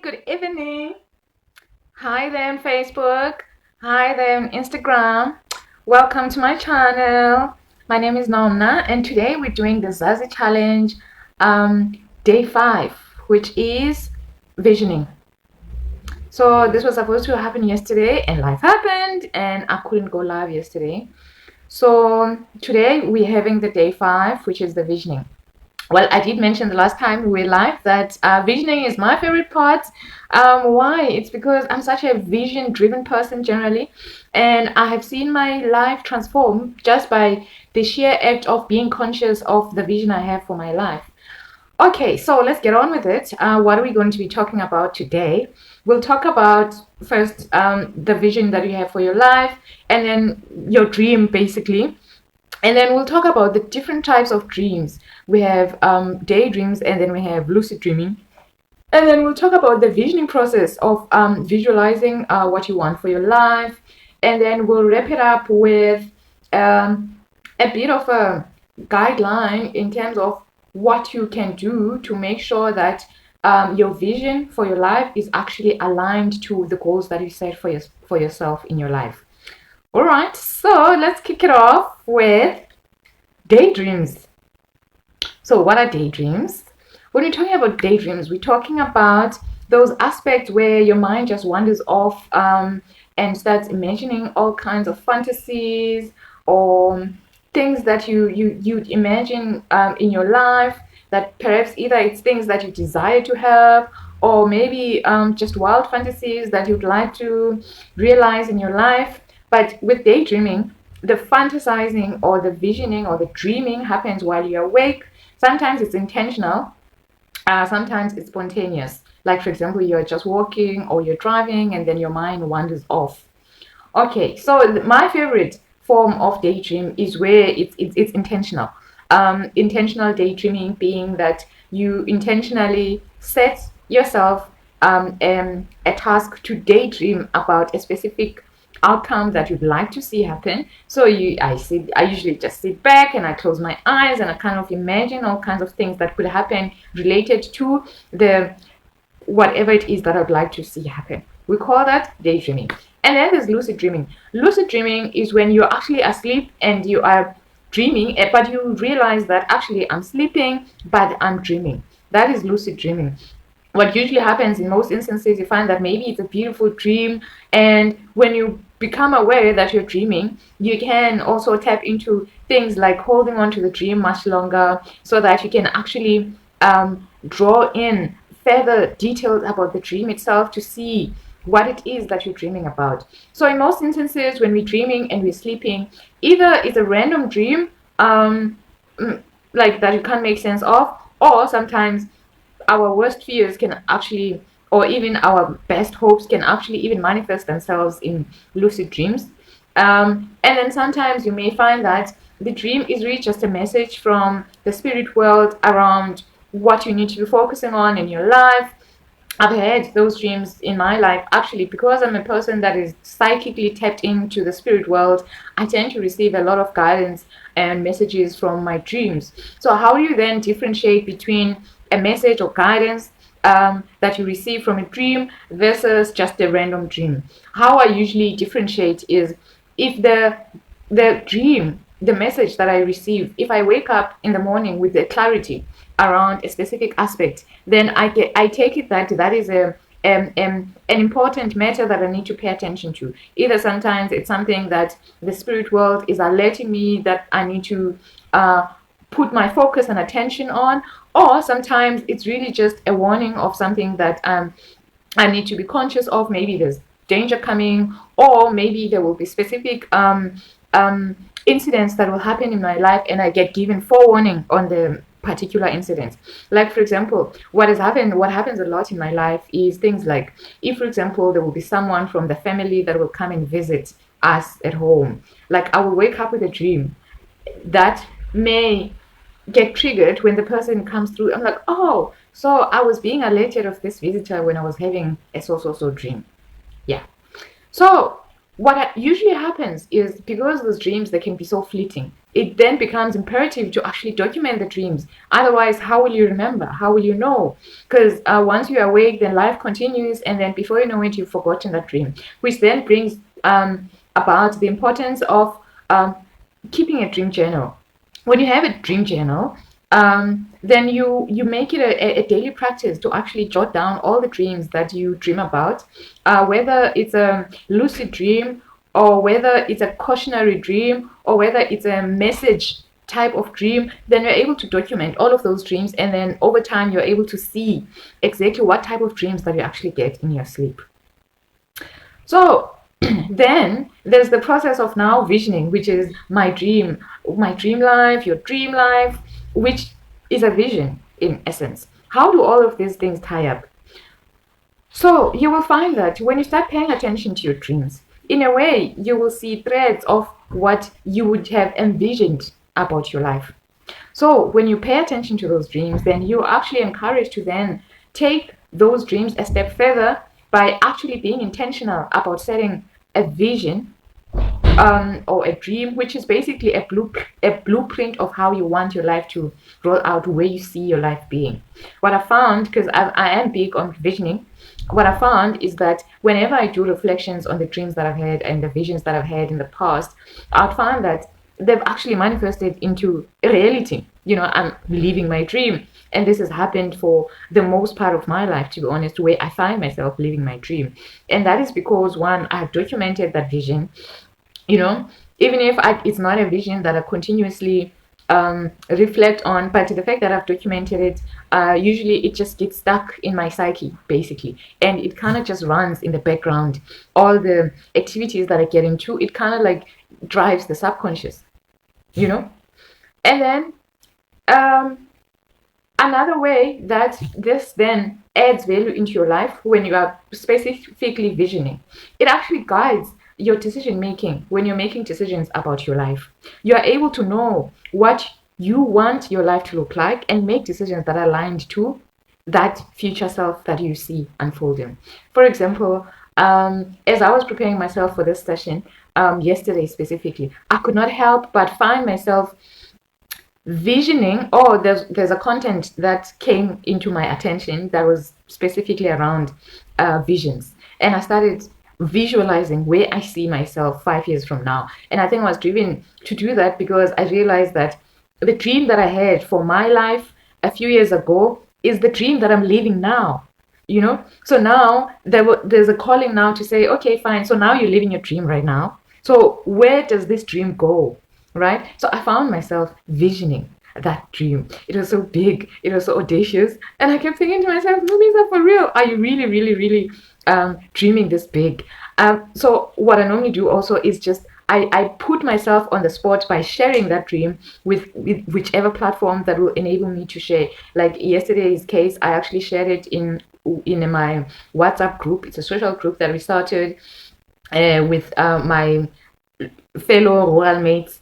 good evening. Hi there on Facebook. Hi there on Instagram. Welcome to my channel. My name is Nonna, and today we're doing the Zazi Challenge, day 5, which is visioning. So this was supposed to happen yesterday, and life happened, and I couldn't go live yesterday. So today we're having the day 5, which is the visioning. Well, I did mention the last time we were live that visioning is my favorite part. Why? It's because I'm such a vision-driven person generally, and I have seen my life transform just by the sheer act of being conscious of the vision I have for my life. Okay, so let's get on with it. What are we going to be talking about today? We'll talk about first the vision that you have for your life, and then your dream, basically. And then we'll talk about the different types of dreams. We have daydreams, and then we have lucid dreaming. And then we'll talk about the visioning process of visualizing what you want for your life. And then we'll wrap it up with a bit of a guideline in terms of what you can do to make sure that your vision for your life is actually aligned to the goals that you set for yourself in your life. All right, so let's kick it off with daydreams. So, what are daydreams? When we're talking about daydreams, we're talking about those aspects where your mind just wanders off and starts imagining all kinds of fantasies or things that you'd imagine in your life, that perhaps either it's things that you desire to have, or maybe just wild fantasies that you'd like to realize in your life. But with daydreaming, the fantasizing or the visioning or the dreaming happens while you're awake. Sometimes it's intentional, sometimes it's spontaneous. Like, for example, you're just walking or you're driving and then your mind wanders off. Okay, so my favorite form of daydream is where it's intentional. Intentional daydreaming being that you intentionally set yourself a task to daydream about a specific outcome that you'd like to see happen. So I usually just sit back and I close my eyes and I kind of imagine all kinds of things that could happen related to the whatever it is that I'd like to see happen. We call that daydreaming. And then there's lucid dreaming. Lucid dreaming is when you're actually asleep and you are dreaming, but you realize that actually I'm sleeping, but I'm dreaming. That is lucid dreaming. What usually happens in most instances, you find that maybe it's a beautiful dream, and when you become aware that you're dreaming, you can also tap into things like holding on to the dream much longer so that you can actually draw in further details about the dream itself to see what it is that you're dreaming about. So in most instances, when we're dreaming and we're sleeping, either it's a random dream, like that you can't make sense of, or sometimes our worst fears can actually, or even our best hopes can actually even manifest themselves in lucid dreams. And then sometimes you may find that the dream is really just a message from the spirit world around what you need to be focusing on in your life. I've had those dreams in my life actually because I'm a person that is psychically tapped into the spirit world. I tend to receive a lot of guidance and messages from my dreams. So, how do you then differentiate between a message or guidance that you receive from a dream versus just a random dream? How I usually differentiate is if the dream, the message that I receive, if I wake up in the morning with the clarity around a specific aspect, then I take it that that is an important matter that I need to pay attention to. Either sometimes it's something that the spirit world is alerting me that I need to put my focus and attention on, or sometimes it's really just a warning of something that I need to be conscious of. Maybe there's danger coming, or maybe there will be specific incidents that will happen in my life, and I get given forewarning on the particular incidents. Like, for example, what happens a lot in my life is things like, if, for example, there will be someone from the family that will come and visit us at home. Like, I will wake up with a dream that may get triggered when the person comes through. I'm like, oh, so I was being alerted of this visitor when I was having a so dream. Yeah. So What usually happens is, because those dreams, they can be so fleeting, it then becomes imperative to actually document the dreams. Otherwise, how will you remember? How will you know? Because once you're awake, then life continues, and then before you know it, you've forgotten that dream, which then brings about the importance of keeping a dream journal. When you have a dream journal, then you make it a daily practice to actually jot down all the dreams that you dream about, whether it's a lucid dream, or whether it's a cautionary dream, or whether it's a message type of dream. Then you're able to document all of those dreams, and then over time you're able to see exactly what type of dreams that you actually get in your sleep. So then there's the process of now visioning, which is my dream life, your dream life, which is a vision in essence. How do all of these things tie up? So you will find that when you start paying attention to your dreams, in a way, you will see threads of what you would have envisioned about your life. So when you pay attention to those dreams, then you're actually encouraged to then take those dreams a step further by actually being intentional about setting a vision, or a dream, which is basically a blueprint of how you want your life to roll out, where you see your life being. What I found, because I am big on visioning, what I found is that whenever I do reflections on the dreams that I've had and the visions that I've had in the past, I found that they've actually manifested into reality. I'm living my dream. And this has happened for the most part of my life, to be honest, where I find myself living my dream. And that is because, one, I have documented that vision. Even if it's not a vision that I continuously reflect on, but the fact that I've documented it, usually it just gets stuck in my psyche, basically, and it kind of just runs in the background. All the activities that I get into, it kind of like drives the subconscious, and then another way that this then adds value into your life, when you are specifically visioning, it actually guides your decision making. When you're making decisions about your life, you are able to know what you want your life to look like and make decisions that are aligned to that future self that you see unfolding. For example, as I was preparing myself for this session, yesterday specifically, I could not help but find myself visioning. There's a content that came into my attention that was specifically around visions, and I started visualizing where I see myself 5 years from now. And I think I was driven to do that because I realized that the dream that I had for my life a few years ago is the dream that I'm living now. So now there's a calling now to say, okay, fine, so now you're living your dream right now, so where does this dream go? Right? So I found myself visioning that dream. It was so big, it was so audacious, and I kept thinking to myself, Louisa, for real, are you really, really, really dreaming this big? So what I normally do also is just I put myself on the spot by sharing that dream with whichever platform that will enable me to share. Like yesterday's case, I actually shared it in my WhatsApp group. It's a social group that we started with my fellow rural mates.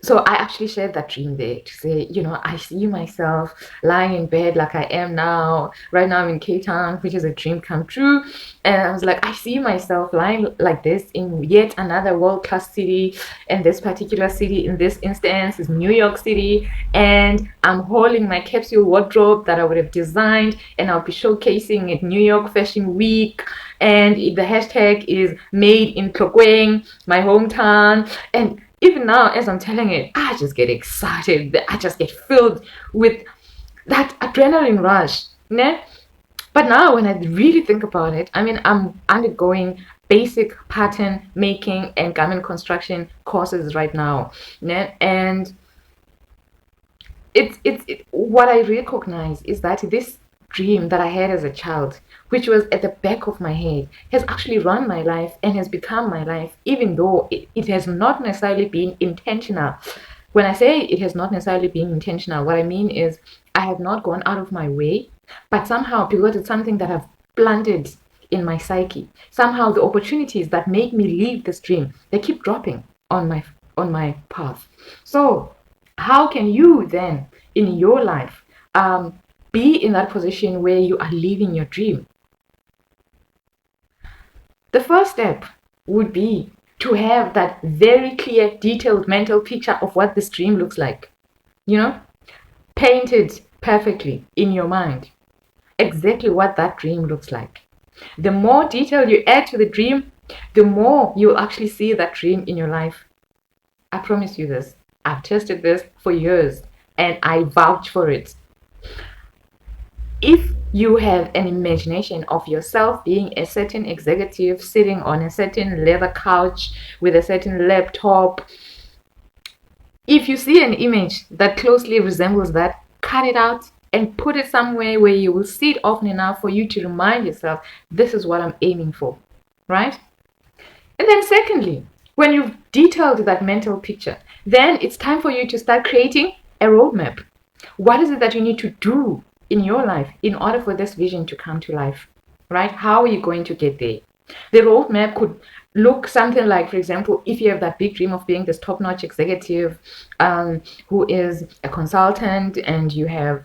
So I actually shared that dream there to say, I see myself lying in bed like I am now. Right now I'm in Cape Town, which is a dream come true. And I was like, I see myself lying like this in yet another world-class city. And this particular city in this instance is New York City. And I'm holding my capsule wardrobe that I would have designed, and I'll be showcasing at New York Fashion Week. And the hashtag is made in Tlokweng, my hometown. And even now, as I'm telling it, I just get excited. I just get filled with that adrenaline rush. Né? But now, when I really think about it, I mean, I'm undergoing basic pattern making and garment construction courses right now. Né? And what I recognize is that this dream that I had as a child, which was at the back of my head, has actually run my life and has become my life, even though it has not necessarily been intentional. When I say it has not necessarily been intentional, what I mean is I have not gone out of my way, but somehow, because it's something that I've planted in my psyche, somehow the opportunities that make me live this dream, they keep dropping on my path. So how can you then in your life be in that position where you are living your dream? The first step would be to have that very clear, detailed mental picture of what this dream looks like. You know, painted perfectly in your mind exactly what that dream looks like. The more detail you add to the dream, the more you'll actually see that dream in your life. I promise you this. I've tested this for years and I vouch for it. If you have an imagination of yourself being a certain executive sitting on a certain leather couch with a certain laptop, if you see an image that closely resembles that, cut it out and put it somewhere where you will see it often enough for you to remind yourself, this is what I'm aiming for, right? And then secondly, when you've detailed that mental picture, then it's time for you to start creating a roadmap. What is it that you need to do in your life in order for this vision to come to life, right? How are you going to get there? The roadmap could look something like, for example, if you have that big dream of being this top-notch executive who is a consultant, and you have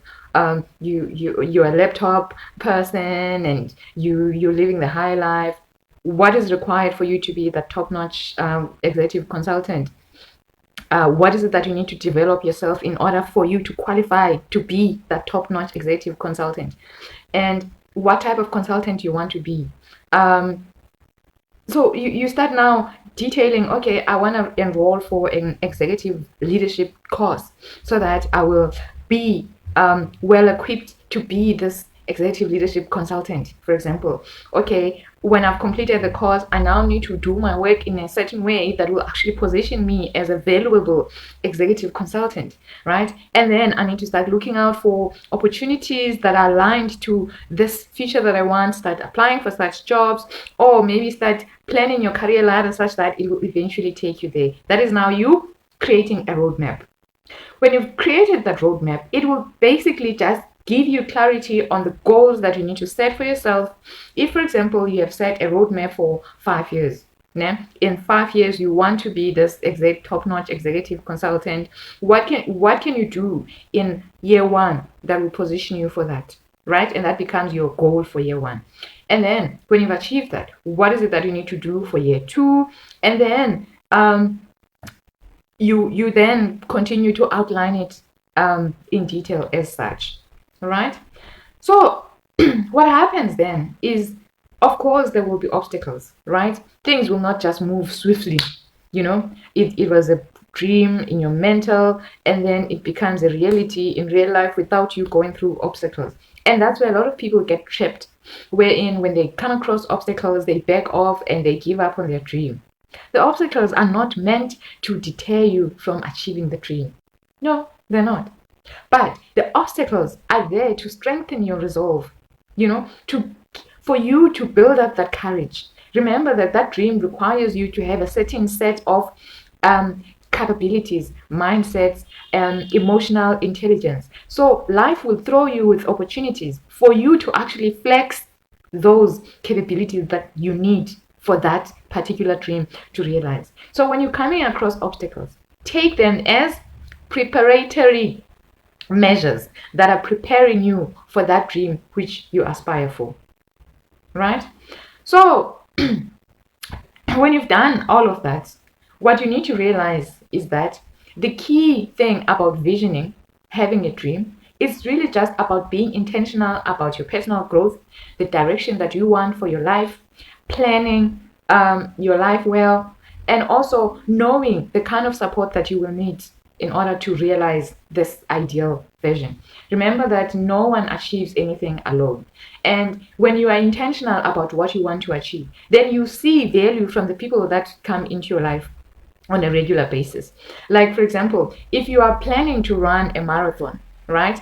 you're a laptop person and you're living the high life. What is required for you to be that top-notch executive consultant? What is it that you need to develop yourself in order for you to qualify to be that top-notch executive consultant? And what type of consultant you want to be? So you start now detailing, okay, I want to enroll for an executive leadership course so that I will be well equipped to be this executive leadership consultant, for example. Okay, when I've completed the course, I now need to do my work in a certain way that will actually position me as a valuable executive consultant, right? And then I need to start looking out for opportunities that are aligned to this future that I want, start applying for such jobs, or maybe start planning your career ladder such that it will eventually take you there. That is now you creating a roadmap. When you've created that roadmap, it will basically just give you clarity on the goals that you need to set for yourself. If, for example, you have set a roadmap for 5 years, in 5 years you want to be this top-notch executive consultant, what can you do in year 1 that will position you for that, right? And that becomes your goal for year 1. And then when you've achieved that, what is it that you need to do for year 2? And then you then continue to outline it in detail as such. All right. So what happens then is, of course, there will be obstacles, right? Things will not just move swiftly. It was a dream in your mental, and then it becomes a reality in real life without you going through obstacles. And that's where a lot of people get trapped, wherein when they come across obstacles, they back off and they give up on their dream. The obstacles are not meant to deter you from achieving the dream. No, they're not. But the obstacles are there to strengthen your resolve, for you to build up that courage. Remember that dream requires you to have a certain set of capabilities, mindsets, emotional intelligence. So life will throw you with opportunities for you to actually flex those capabilities that you need for that particular dream to realize. So when you're coming across obstacles, take them as preparatory measures that are preparing you for that dream which you aspire for, right? So when you've done all of that, what you need to realize is that the key thing about visioning, having a dream, is really just about being intentional about your personal growth, the direction that you want for your life, planning your life well, and also knowing the kind of support that you will need in order to realize this ideal vision. Remember that no one achieves anything alone. And when you are intentional about what you want to achieve, then you see value from the people that come into your life on a regular basis. Like, for example, if you are planning to run a marathon, right?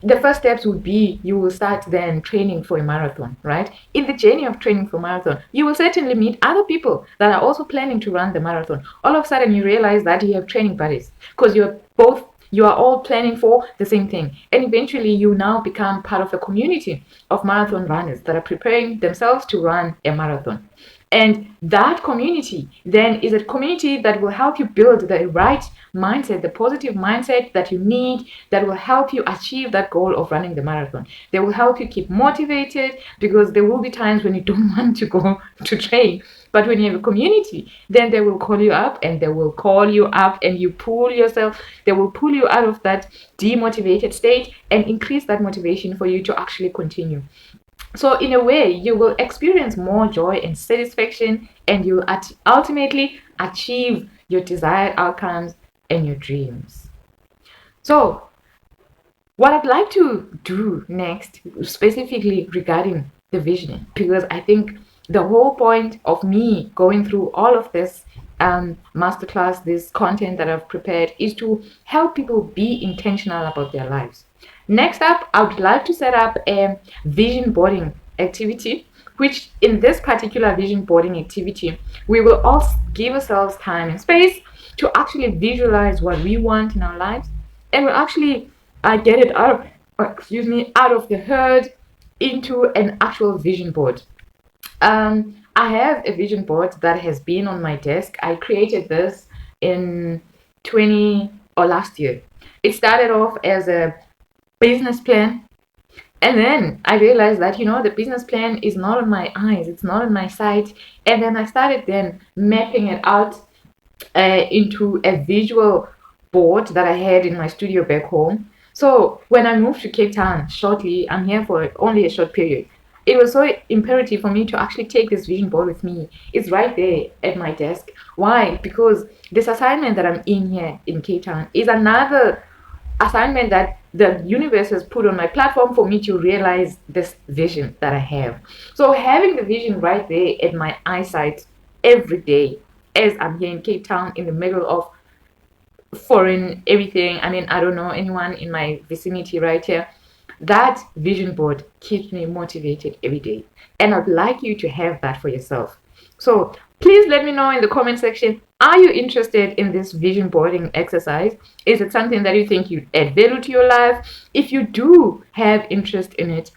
The first steps would be you will start then training for a marathon, right? In the journey of training for marathon, you will certainly meet other people that are also planning to run the marathon. All of a sudden, you realize that you have training buddies because you are all planning for the same thing. And eventually, you now become part of a community of marathon runners that are preparing themselves to run a marathon. And that community then is a community that will help you build the right mindset, the positive mindset that you need, that will help you achieve that goal of running the marathon. They will help you keep motivated, because there will be times when you don't want to go to train. But when you have a community, then they will call you up, and they will call you up, and you pull yourself. They will pull you out of that demotivated state and increase that motivation for you to actually continue. So in a way, you will experience more joy and satisfaction, and you will ultimately achieve your desired outcomes and your dreams. So what I'd like to do next, specifically regarding the vision, because I think the whole point of me going through all of this masterclass, this content that I've prepared, is to help people be intentional about their lives. Next up, I would like to set up a vision boarding activity, which in this particular vision boarding activity, we will all give ourselves time and space to actually visualize what we want in our lives, and we'll actually get it out of the herd into an actual vision board. I have a vision board that has been on my desk. I created this in last year. It started off as a business plan, and then I realized that the business plan is not on my eyes, it's not on my sight, and then I started then mapping it out into a visual board that I had in my studio back home. So when I moved to Cape Town shortly, I'm here for only a short period. It was so imperative for me to actually take this vision board with me. It's right there at my desk. Why? Because this assignment that I'm in here in Cape Town is another assignment that the universe has put on my platform for me to realize this vision that I have. So having the vision right there at my eyesight every day, as I'm here in Cape Town in the middle of foreign everything, I don't know anyone in my vicinity right here, that vision board keeps me motivated every day, and I'd like you to have that for yourself. So please let me know in the comment section, are you interested in this vision boarding exercise? Is it something that you think you'd add value to your life? If you do have interest in it,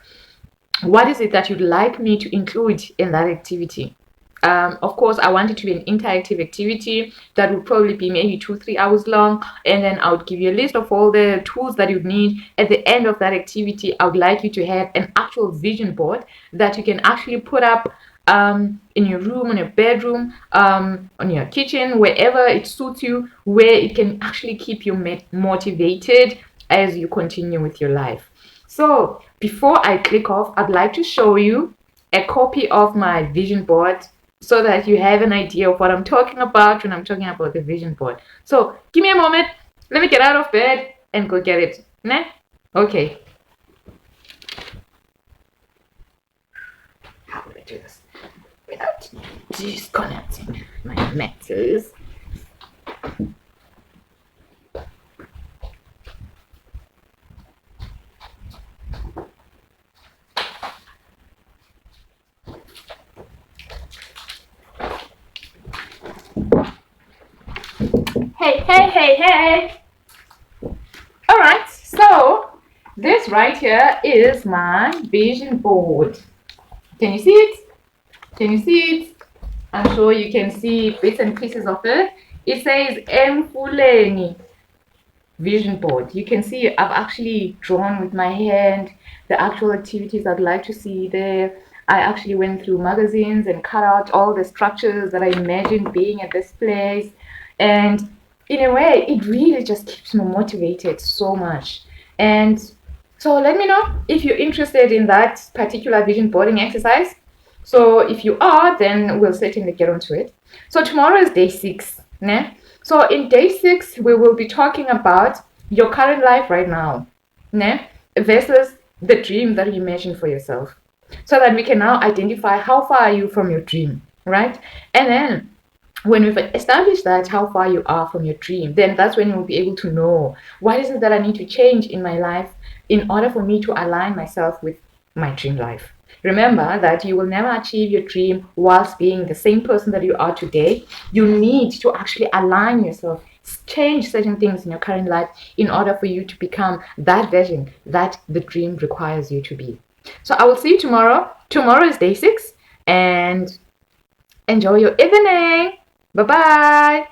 what is it that you'd like me to include in that activity? Of course, I want it to be an interactive activity that would probably be maybe 2-3 hours long, and then I would give you a list of all the tools that you need. At the end of that activity, I would like you to have an actual vision board that you can actually put up in your room, in your bedroom, on your kitchen, wherever it suits you, where it can actually keep you motivated as you continue with your life. So before I click off, I'd like to show you a copy of my vision board, so that you have an idea of what I'm talking about when I'm talking about the vision board. So give me a moment. Let me get out of bed and go get it. Nah? Okay. How would I do this without disconnecting my metals? Hey. All right, so this right here is my vision board. Can you see it? Can you see it? I'm sure you can see bits and pieces of it. It says Emfuleni vision board. You can see I've actually drawn with my hand the actual activities I'd like to see there. I actually went through magazines and cut out all the structures that I imagined being at this place. And in a way, it really just keeps me motivated so much. And so let me know if you're interested in that particular vision boarding exercise. So if you are, then we'll certainly get onto it. So tomorrow is day 6. Né? So in day 6, we will be talking about your current life right now, né? Versus the dream that you imagine for yourself. So that we can now identify how far are you from your dream, right? And then when we've established that how far you are from your dream, then that's when you'll be able to know what is it that I need to change in my life in order for me to align myself with my dream life. Remember that you will never achieve your dream whilst being the same person that you are today. You need to actually align yourself, change certain things in your current life in order for you to become that version that the dream requires you to be. So I will see you tomorrow. Tomorrow is day 6, and Enjoy your evening. Bye bye.